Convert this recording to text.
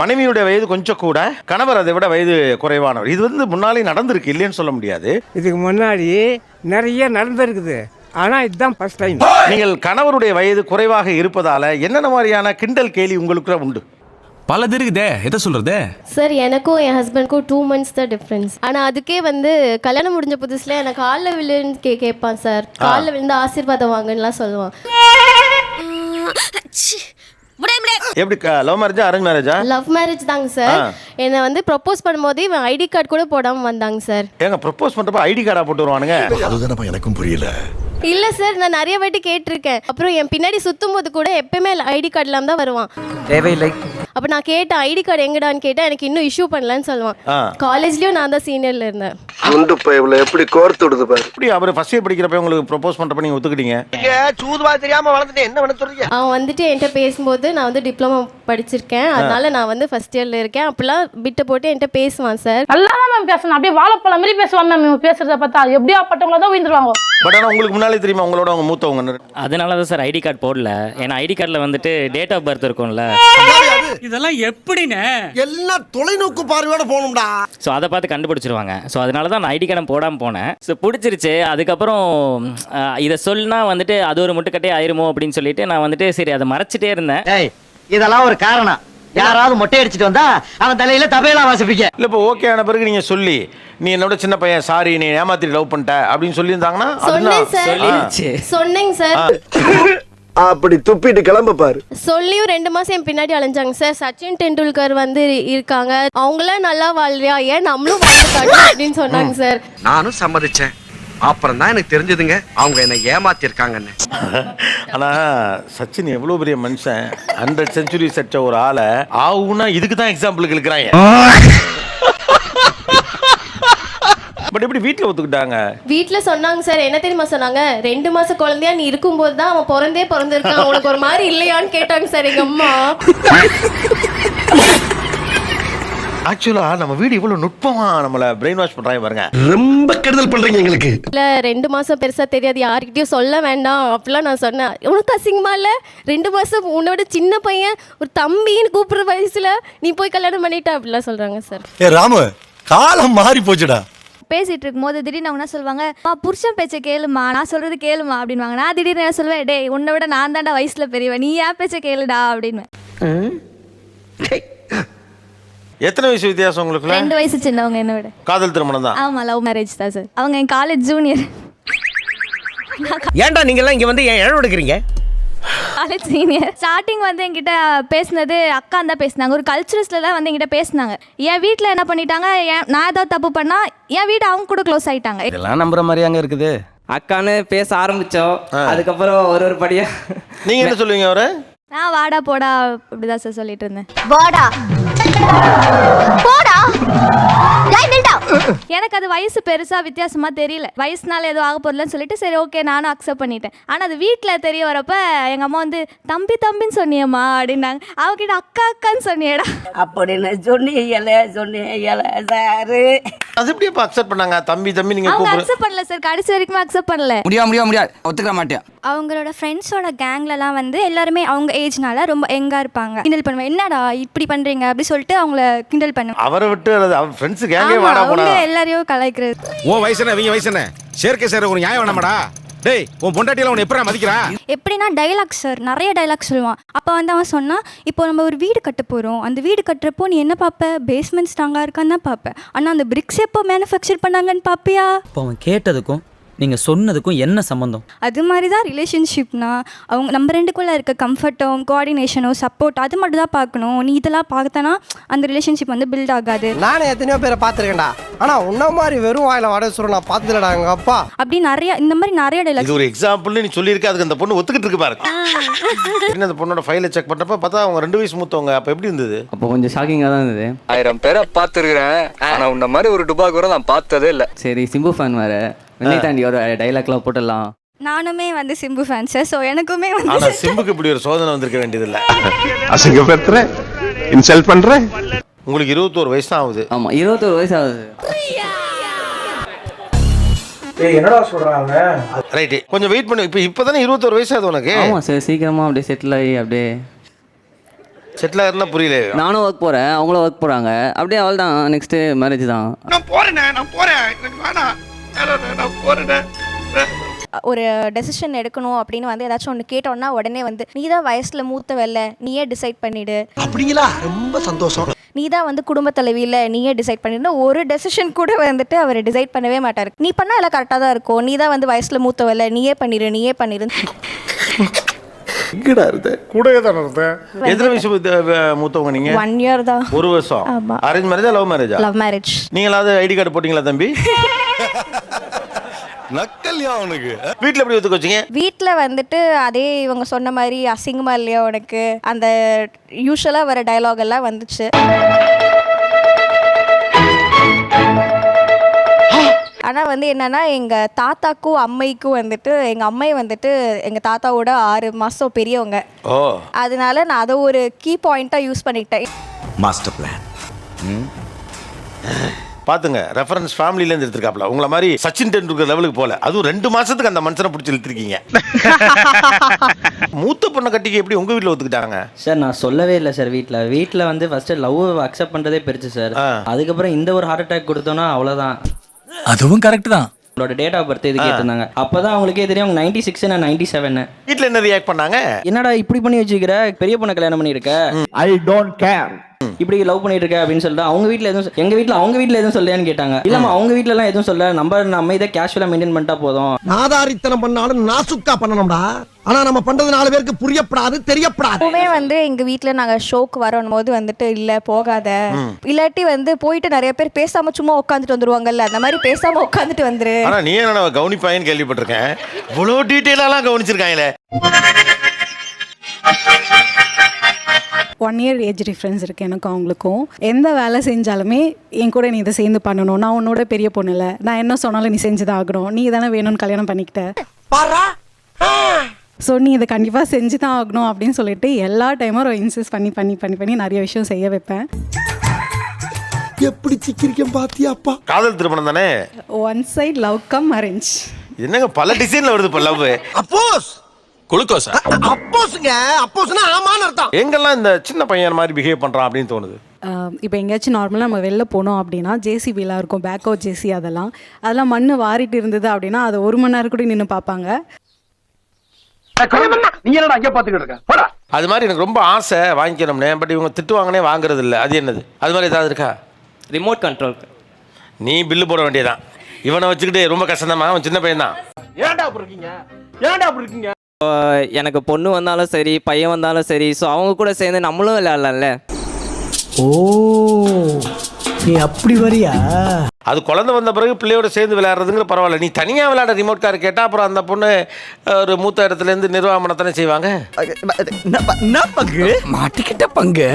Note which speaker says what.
Speaker 1: மனைவியுடைய வயது கொஞ்சம் கூட, கணவர் அதை விட வயது குறைவானவர். இது வந்து முன்னாலே நடந்திருக்கு, இல்லைன்னு சொல்ல முடியாது.
Speaker 2: இதுக்கு முன்னாடி நிறைய நடந்திருக்குது, ஆனால் இதுதான் ஃபர்ஸ்ட் டைம்.
Speaker 1: நீங்கள் கணவருடைய வயது குறைவாக இருப்பதால என்னென்ன மாதிரியான கிண்டல் கேலி உங்களுக்கு உண்டு?
Speaker 3: பலது இருக்குதே, எதை சொல்றது
Speaker 4: சார்? எனக்கும் என் ஹஸ்பண்ட்க்கும் 2 months தான் டிஃப்ரென்ஸ். ஆனால் அதுக்கே வந்து கல்யாணம் முடிஞ்ச புதுசில் எனக்கு காலில் விழுன்னு கேட்பான் சார். காலில் விழுந்து ஆசீர்வாதம் வாங்கன்னுலாம் சொல்லுவான்.
Speaker 1: எப்படி லவ் மேரேஜா அரேஞ்ச் மேரேஜா?
Speaker 4: லவ் மேரேஜ் தாங்க சார். என்னை வந்து ப்ரப்போஸ் பண்ணும்போது இவன் ஐடி கார்டு கூட போடாமல் வந்தாங்க சார்.
Speaker 1: ஏங்க ப்ரப்போஸ் பண்ணுறப்ப ஐடி கார்டா போட்டு வருவானுங்க?
Speaker 5: அதுதானப்பா எனக்கும் புரியல.
Speaker 4: இல்லை சார், நான் நிறைய வாட்டி கேட்டிருக்கேன். அப்புறம் என் பின்னாடி சுற்றும் போது கூட எப்பயுமே ஐடி கார்டு இல்லாமல் தான் வருவான்.
Speaker 2: தேவையில்லை.
Speaker 4: அப்போ நான் கேட்டேன் ஐடி கார்டு எங்கடான்னு கேட்டேன். எனக்கு இன்னும் இஷ்யூ பண்ணலன்னு சொல்லுவான். காலேஜ்லேயும் நான் தான் சீனியரில் இருந்தேன்.
Speaker 6: குண்டு பைப்ல எப்படி கோர்த்து விடுது பாரு.
Speaker 1: எப்படி அவர் ஃபர்ஸ்ட் இயர் படிக்கிறப்ப உங்களுக்கு ப்ரப்போஸ் பண்ணுறப்ப நீங்கள் ஒத்துக்கிட்டீங்க?
Speaker 6: சூதுவா தெரியாம வளர்ந்துட்டு என்ன பண்ண சொல்றீங்க?
Speaker 4: அவன் வந்துட்டு என்கிட்ட பேசும்போது நான் வந்து டிப்ளமோ படிச்சிருக்கேன், அதனால நான் வந்து ஃபர்ஸ்ட் இயர்ல இருக்கேன் அப்படிலாம் பிட்ட போட்டு என்கிட்ட பேசுவான் சார்.
Speaker 7: நல்லா தான் மேம் பேசணும், அப்படியே வாழைப்பழம் மாதிரி பேசுவான் மேம். இவன் பேசுறத பார்த்தா எப்படியா பட்டவங்கள தான் விழுந்துருவாங்க.
Speaker 1: பட் ஆனால் உங்களுக்கு முன்னாலே தெரியுமா உங்களோட அவங்க மூத்தவங்க?
Speaker 8: அதனால தான் சார் ஐடி கார்டு போடல. ஏன்னா ஐடி கார்டில் வந்துட்டு டேட் ஆஃப் பர்த் இருக்கும்ல.
Speaker 9: இதெல்லாம் எப்படின்னு
Speaker 5: எல்லாம் தொலைநோக்கு பார்வையோட போகணும்டா.
Speaker 8: ஸோ அதை பார்த்து கண்டுபிடிச்சிருவாங்க. ஸோ அதனால தான் நான் ஐடி கார்டை போடாமல் போனேன். ஸோ பிடிச்சிருச்சு. அதுக்கப்புறம் இதை சொல்லினா வந்துட்டு அது ஒரு முட்டுக்கட்டே ஆயிருமோ அப்படின்னு சொல்லிட்டு நான் வந்துட்டு சரி அதை மறைச்சிட்டே இருந்தேன்.
Speaker 10: இதெல்லாம் ஒரு காரணம். யாராவது மொட்டை அடிச்சிட்டு வந்தா அவன் தலையில தபையில வாசிப்பீங்க.
Speaker 1: இல்லை இப்போ ஓகே ஆன பிறகு நீங்கள் சொல்லி நீ என்னோட சின்ன பையன் சாரி நீ ஏமாத்திட்டு லவ் பண்ணிட்ட அப்படின்னு சொல்லியிருந்தாங்கன்னா
Speaker 4: சொன்னேங்க சார்.
Speaker 6: அப்படி துப்பிட்டு கிளம்ப பாரு.
Speaker 4: சொல்லியும் 2 மாசம் என் பின்னாடி அலைஞ்சாங்க சார். சச்சின் டெண்டுல்கர் வந்து இருக்காங்க, அவங்களாம் நல்லா வாழ்றியா, ஏன் நம்மளும் வாழ்ந்து காட்டணும் அப்படின்னு சொன்னாங்க சார்.
Speaker 6: நானும் சம்மதிச்சேன். அப்புறம் தான் எனக்கு தெரிஞ்சதுங்க அவங்க என்ன ஏமாத்திருக்காங்கன்னு.
Speaker 1: ஆனால் சச்சின் எவ்வளோ பெரிய மனுஷன், 100 செஞ்சுரி செட்ட ஒரு ஆளை ஆகுனா இதுக்கு தான் எக்ஸாம்பிளுக்கு இருக்கிறாங்க. பட் எப்படி வீட்டில் ஒத்துக்கிட்டாங்க?
Speaker 4: வீட்டில் சொன்னாங்க சார். என்ன தெரியுமா சொன்னாங்க? 2 மாசம் குழந்தையா நீ இருக்கும்போது தான் அவன் பிறந்திருக்கான், உனக்கு ஒரு மாதிரி இல்லையான்னு கேட்டாங்க சார் எங்க அம்மா.
Speaker 1: ஆக்சுவலா நம்ம வீடு இவ்வளவு நுட்பமா நம்மள பிரெயின் வாஷ் பண்றாங்க பாருங்க.
Speaker 5: ரொம்ப கெடுதல் பண்றீங்க எங்களுக்கு.
Speaker 4: இல்ல 2 மாசம் பெருசா தெரியாது, யார்கிட்டயும் சொல்ல வேண்டாம் அப்படிலாம் நான் சொன்னேன். உனக்கு அசிங்கமா இல்ல? 2 மாசம் உன்னோட சின்ன பையன் ஒரு தம்பின்னு கூப்பிடுற வயசுல நீ போய் கல்யாணம் பண்ணிட்ட அப்படிலாம் சொல்றாங்க சார்.
Speaker 5: ஏ ராமு, காலம் மாறி போச்சுடா.
Speaker 11: பேசிட்டு இருக்கும்போது திடீர்னு அவங்க சொல்லுவாங்க, புருஷன் பேச்சை கேளுமா, நான் சொல்றது கேளுமா அப்படின்வாங்க. நான் திடீர்னு என்ன சொல்லுவேன், டே உன்னை விட நான் தாண்டா வயசுல பெரியவன், நீ ஏன் பேச்சை கேளுடா அப்படின்னு.
Speaker 1: எத்தனை வயசு வித்தியாசம் உங்களுக்கு?
Speaker 11: 2 வயசு சின்னவங்க என்ன விட.
Speaker 1: காதல் திருமணம் தான்?
Speaker 11: ஆமா, லவ் மேரேஜ் தான் சார். அவங்க என் காலேஜ் ஜூனியர்.
Speaker 10: ஏன்டா நீங்க எல்லாம் இங்க வந்து ஏன் இழவு எடுக்கிறீங்க?
Speaker 11: College senior. ஸ்டார்டிங் வந்து என்கிட்ட பேசினது அக்கா தான் பேசினாங்க. ஒரு கல்ச்சுரல்ஸ்ல தான் வந்து என்கிட்ட பேசினாங்க. என் வீட்டில் என்ன பண்ணிட்டாங்க, நான் ஏதாவது தப்பு பண்ணா என் வீடு அவங்க கூட க்ளோஸ் ஆயிட்டாங்க.
Speaker 3: இதெல்லாம் நம்புற மாதிரி அங்க இருக்குது.
Speaker 9: அக்கான்னு பேச ஆரம்பிச்சோம். அதுக்கப்புறம் ஒரு படியா
Speaker 1: நீங்க என்ன சொல்லுவீங்க அவரை?
Speaker 11: நான் வாடா போடா அப்படிதான் சார் சொல்லிட்டு இருந்தேன்.
Speaker 4: வாடா போடா.
Speaker 11: எனக்கு அது வயசு பெருசா வித்தியாசமா தெரியல. வயசுனால ஏதோ ஆக போறலன்னு சொல்லிட்டு சரி ஓகே நானும் அக்செப்ட் பண்ணிட்டேன். ஆனா அது வீட்டில் தெரிய வரப்ப எங்க அம்மா வந்து தம்பின்னு சொன்னியம்மா அப்படின்னாங்க. அவகிட்ட அக்கான்னு சொன்னியடா
Speaker 7: அப்படின்னு சொன்னீங்க சாரு.
Speaker 1: அது எப்படி அப்ப அக்செப்ட் பண்ணாங்க? தம்பி நீங்க
Speaker 11: அவங்க அக்செப்ட் பண்ணல சார், கடைசி வரைக்கும் அக்செப்ட் பண்ணல.
Speaker 3: முடியாது ஒத்துக்க மாட்டேன்.
Speaker 11: அவங்களோட ஃப்ரெண்ட்ஸோட கேங்லலாம் வந்து எல்லாருமே அவங்க ஏஜ்னால ரொம்ப யங்கா இருப்பாங்க. கிண்டல் பண்ணுவேன், என்னடா இப்படி பண்றீங்க அப்படி சொல்லிட்டு அவங்கள கிண்டல் பண்ணுவேன்.
Speaker 1: அவரை விட்டு அவர் ஃப்ரெண்ட்ஸ் கேங்கே வாடா போடா
Speaker 11: எல்லாரையும் கலாய்க்கிறது.
Speaker 3: ஓ வயசு என்ன இவங்க வயசு என்ன சேர்க்கை சார் ஒரு நியாயம் வேணாமடா. டேய் உன் பொண்டாட்டில உன்னை எப்பறா மதிக்கிறா?
Speaker 11: எப்படின்னா டைலாக் சார் நிறைய டைலாக் சொல்லுவான். அப்போ வந்து அவன் சொன்னா, இப்போ நம்ம ஒரு வீடு கட்ட போறோம், அந்த வீடு கட்டுறப்போ நீ என்ன பார்ப்ப, பேஸ்மெண்ட் ஸ்ட்ராங்கா இருக்கான்னு தான் பார்ப்ப. ஆனா அந்த பிரிக்ஸ் எப்போ மேனுஃபேக்சர் பண்ணாங்கன்னு பார்ப்பியா?
Speaker 9: இப்போ அவன் கேட்டதுக்கும் நீங்கள் சொன்னதுக்கும் என்ன சம்மந்தம்?
Speaker 11: அது மாதிரி தான் ரிலேஷன்ஷிப்னா அவங்க நம்ம 2க்குள்ளே இருக்க கம்ஃபர்ட்டும் கோஆர்டினேஷனும் சப்போர்ட் அது மட்டும் தான் பார்க்கணும். நீ இதெல்லாம் பார்த்தனா அந்த ரிலேஷன்ஷிப் வந்து பில்ட் ஆகாது.
Speaker 2: நானே எத்தனையோ பேரை பார்த்துருக்கேன்டா, ஆனால் உன்ன மாதிரி வெறும் வாயில வட சொல்ல நான் பார்த்ததுலடா எங்க அப்பா.
Speaker 11: அப்படி நிறைய இந்த மாதிரி நிறைய டைலாக்.
Speaker 1: இது ஒரு எக்ஸாம்பிள் நீ சொல்லியிருக்க. அதுக்கு அந்த பொண்ணு ஒத்துக்கிட்டு இருக்கு பாருங்க. அந்த பொண்ணோட ஃபைலை செக் பண்ணப்ப பார்த்தா அவங்க 2 வயசு மூத்தவங்க. அப்போ எப்படி இருந்தது?
Speaker 9: அப்போ கொஞ்சம் ஷாக்கிங்காக தான் இருந்தது.
Speaker 6: 1000 பேரை பார்த்துருக்கிறேன், ஆனால் உன்ன மாதிரி ஒரு டுபா கூட நான் பார்த்ததே இல்லை.
Speaker 9: சரி சிம்பு ஃபேன் வேறு வெள்ளை தாண்டி ஒரு டைலாக்லாம் போட்டுடலாம்.
Speaker 11: நானுமே வந்து சிம்பு ஃபேன் சார். ஸோ எனக்குமே வந்து
Speaker 1: ஆனா சிம்புக்கு இப்படி ஒரு சோதனை வந்திருக்க வேண்டியதில்லை.
Speaker 5: அசிங்கப்படுத்துற, இன்சல்ட் பண்ற.
Speaker 1: உங்களுக்கு 21 வயசு தான் ஆகுது.
Speaker 9: ஆமா 21 வயசு ஆகுது.
Speaker 2: என்னடா சொல்றாங்க?
Speaker 1: ரைட், கொஞ்சம் வெயிட் பண்ணு. இப்போதானே 21 வயசு ஆகுது உனக்கு.
Speaker 9: ஆமா சார், சீக்கிரமா அப்படியே செட்டில் ஆகி அப்படியே
Speaker 1: செட்டில் ஆகிறதுனா புரியல.
Speaker 9: நானும் ஒர்க் போகிறேன், அவங்களும் ஒர்க் போகிறாங்க. அப்படியே அவள் தான் நெக்ஸ்ட்டு மேரேஜ் தான்.
Speaker 6: நான் போறேன் எனக்கு வேணாம், நான் போறேன்.
Speaker 11: ஒரு டெசிஷன் எடுக்கணும் அப்படின்னு வந்து ஏதாச்சும் ஒன்று கேட்டோன்னா உடனே வந்து நீ தான் வயசில் மூத்தவல்ல, நீயே டிசைட் பண்ணிடு.
Speaker 5: அப்படிங்களா? ரொம்ப சந்தோஷம்.
Speaker 11: நீ தான் வந்து குடும்ப தலைவியில் நீயே டிசைட் பண்ணிடு. ஒரு டெசிஷன் கூட வந்துட்டு அவர் டிசைட் பண்ணவே மாட்டார். நீ பண்ணால் எல்லாம் கரெக்டாக தான் இருக்கும், நீ தான் வந்து வயசில் மூத்தவல்ல, நீயே பண்ணிடு.
Speaker 1: எங்கடா இருந்த?
Speaker 3: கூடவே தான் இருந்தேன்.
Speaker 1: எத்தனை வயசு மூத்தவங்க நீங்க?
Speaker 11: 1 year தான்.
Speaker 1: 1 வருஷம்.
Speaker 11: ஆமா.
Speaker 1: அரேஞ்ச் மேரேஜா லவ் மேரேஜா?
Speaker 11: Love marriage.
Speaker 1: நீங்களாவது ஐடி கார்டு போட்டீங்களா தம்பி?
Speaker 5: நக்கல்யா அவனுக்கு.
Speaker 1: வீட்டில் எப்படி ஒத்துக்க வச்சீங்க?
Speaker 11: வீட்டில் வந்துட்டு அதே இவங்க சொன்ன மாதிரி அசிங்கமா இல்லையா உனக்கு, அந்த யூஸ்வலாக வர டயலாக் எல்லாம் வந்துச்சு. ஆனால் வந்து என்னன்னா எங்கள் தாத்தாக்கும் அம்மைக்கும் வந்துட்டு எங்கள் அம்மை வந்துட்டு எங்கள் தாத்தாவோட 6 மாதம் பெரியவங்க.
Speaker 1: ஓ,
Speaker 11: அதனால நான் அதை ஒரு கீ பாயிண்ட்டாக யூஸ் பண்ணிக்கிட்டேன்.
Speaker 3: Master plan.
Speaker 1: பாத்துங்க, ரெஃபரன்ஸ் ஃபேமிலியிலேருந்து எடுத்துருக்காப்ல. உங்களை மாதிரி சச்சின் டெண்டுல்கர் லெவலுக்கு போல. அதுவும் 2 மாசத்துக்கு அந்த மனுஷனை பிடிச்சி இழுத்துருக்கீங்க. மூத்த பொண்ணை கட்டிக்கு எப்படி உங்க வீட்டில் ஒத்துக்கிட்டாங்க?
Speaker 9: சார் நான் சொல்லவே இல்லை சார். வீட்டில் வந்து ஃபஸ்ட்டு லவ் அக்செப்ட் பண்ணுறதே பெருசு சார். அதுக்கப்புறம் இந்த ஒரு ஹார்ட் அட்டாக் கொடுத்தோன்னா அவ்வளோதான்.
Speaker 5: அதுவும் கரெக்ட் தான்.
Speaker 9: உங்களோட டேட் ஆஃப் பர்த் இது கேட்டிருந்தாங்க. அப்பதான் அவங்களுக்கே தெரியும் அவங்க 96 நான் 97.
Speaker 1: வீட்டில் என்ன ரியாக்ட் பண்ணாங்க?
Speaker 9: என்னடா இப்படி பண்ணி வச்சுக்கிற, பெரிய பொண்ணை கல்யாணம் பண்ணியிருக்க,
Speaker 5: ஐ டோன்ட் கேர்,
Speaker 9: இப்படி லவ் பண்ணிட்டு இருக்க அப்படின்னு சொல்லிட்டு அவங்க வீட்டில் எதுவும் அவங்க வீட்டில் எதுவும் சொல்லையான்னு கேட்டாங்க. இல்லாம அவங்க வீட்டில எல்லாம் எதுவும் சொல்ல, நம்ம இதை கேஷுவலா மெயின்டைன் பண்ணிட்டா போதும்.
Speaker 5: நாதாரித்தனம் பண்ணாலும் நாசுக்கா பண்ணணும்டா. ஆனா நம்ம பண்றது 4 பேருக்கு புரியப்படாது, தெரியப்படாது.
Speaker 11: எப்பவுமே வந்து எங்கள் வீட்டில் நாங்கள் ஷோக்கு வரும்போது வந்துட்டு இல்லை போகாத, இல்லாட்டி வந்து போயிட்டு நிறைய பேர் பேசாம சும்மா உட்காந்துட்டு வந்துருவாங்கல்ல, அந்த மாதிரி பேசாம உட்காந்துட்டு வந்துரு.
Speaker 1: ஆனா நீ என்ன கவனிப்பாயின்னு கேள்விப்பட்டிருக்கேன். இவ்வளோ டீட்டெயிலாலாம் கவனிச்சிருக்காங்களே.
Speaker 12: 1 year ஏஜ் டிஃப்ரென்ஸ் இருக்குது எனக்கும் அவங்களுக்கும். எந்த வேலை செஞ்சாலுமே என் கூட நீ இதை சேர்ந்து பண்ணணும், நான் உன்னோட பெரிய பொண்ணு இல்லை, நான் என்ன சொன்னாலும் நீ செஞ்சுதான் ஆகணும், நீ தானே வேணும்னு கல்யாணம் பண்ணிக்கிட்ட, ஸோ நீ இதை கண்டிப்பாக செஞ்சு தான் ஆகணும் அப்படின்னு சொல்லிட்டு எல்லா டைமும் இன்சிஸ்ட் பண்ணி நிறைய விஷயம் செய்ய வைப்பேன்.
Speaker 5: எப்படி சிக்கிரிக்கம் பாத்தியாப்பா?
Speaker 1: காதல் திருமணம் தானே?
Speaker 12: 1 side லவ் கம் அரேஞ்ச்.
Speaker 1: என்னங்க பல டிசைன்ல வருது இப்போ லவ்.
Speaker 5: அப்போஸ்
Speaker 3: குளுக்கோஸா?
Speaker 5: அப்போஸ்னா ஆமான்னு அர்த்தம்.
Speaker 1: எங்கெல்லாம் இந்த சின்ன பையன் மாதிரி பிஹேவ் பண்றான் அப்படின்னு தோணுது?
Speaker 12: இப்போ எங்கேயாச்சும் நார்மலாக நம்ம வெளில போனோம் அப்படின்னா ஜேசிபிலாம் இருக்கும், பேக்கோ ஜேசி, அதெல்லாம் மண் வாரிட்டு இருந்தது அப்படின்னா அதை 1 மணி நேரம் கூட நின்று பார்ப்பாங்க.
Speaker 1: அது மாதிரி எனக்கு ரொம்ப ஆசை வாங்கிக்கணும்னே, பட் இவங்க திட்டுவாங்கனே வாங்குறது இல்லை. அது என்னது? அது மாதிரி ஏதாவது இருக்கா?
Speaker 9: Remote control.
Speaker 1: நீ பில்லு போட வேண்டியதான். இவனை வச்சுக்கிட்டு ரொம்ப கஷ்டம்தான். அவன் சின்ன பையன் தான்.
Speaker 2: ஏன்டா அப்படி இருக்கீங்க?
Speaker 9: எனக்கு பொண்ணு வந்தாலும் சரி, பையன் வந்தாலும் சரி, ஸோ அவங்க கூட சேர்ந்து நம்மளும் விளையாடலாம்ல.
Speaker 2: ஓ, நீ அப்படி வரியா?
Speaker 1: அது குழந்தை வந்த பிறகு பிள்ளையோட சேர்ந்து விளையாடுறதுங்கிற பரவாயில்ல. நீ தனியாக விளையாட ரிமோட் கார் கேட்டால் அப்புறம் அந்த பொண்ணு ஒரு மூத்த இடத்துலேருந்து நிர்வாகத்தானே செய்வாங்க.
Speaker 2: பங்கு மாட்டிக்கிட்ட பங்கு.